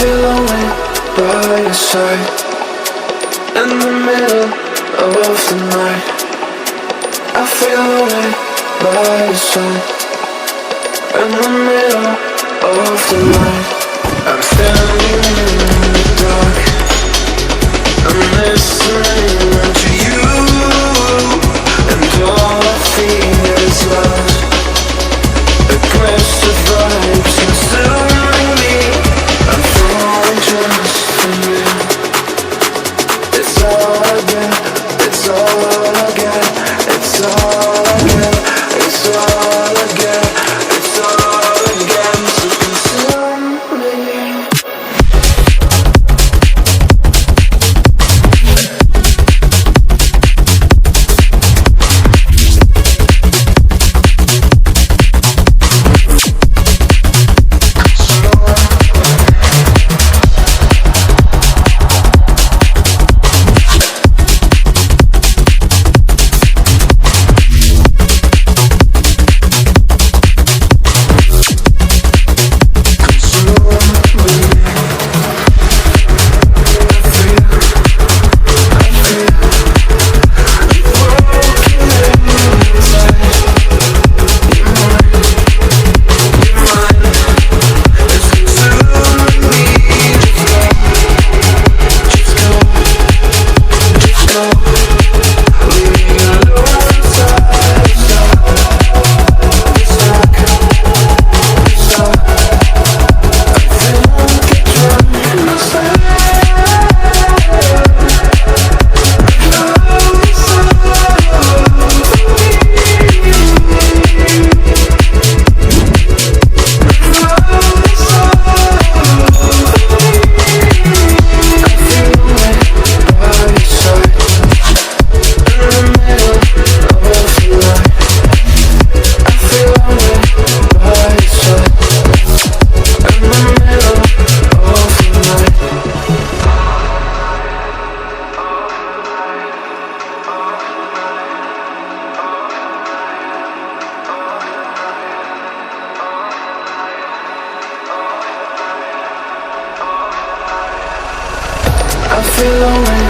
feel lonely by your side. In the middle of the night, I feel lonely by your side. In the middle of the night, I'm standing in the dark. I'm listening to you, and all I feel is love. Aggressive vibes consuming me. I'm falling just for you. It's all I get, it's all I get, it's all I get, it's all I get, it's all I get. So consume me. I feel lonely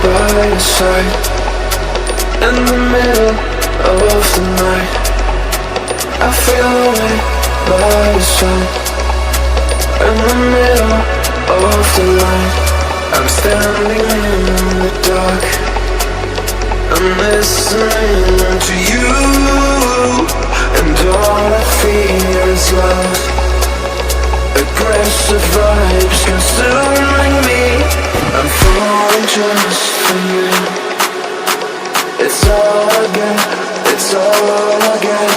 by your side. In the middle of the night, I feel lonely by your side. In the middle of the light, I'm standing in the dark. I'm listening to you, and all I feel is love. Aggressive vibes consuming me. I'm falling just for you. It's all I get, it's all I get,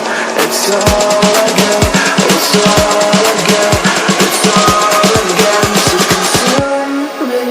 it's all I get, it's all I get, it's all I get. So consume me.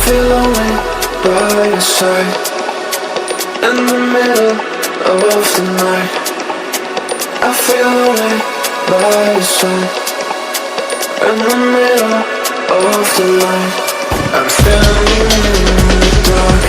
feel lonely by your side. In the middle of the night, I feel lonely by your side. In the middle of the night, I'm standing in the dark.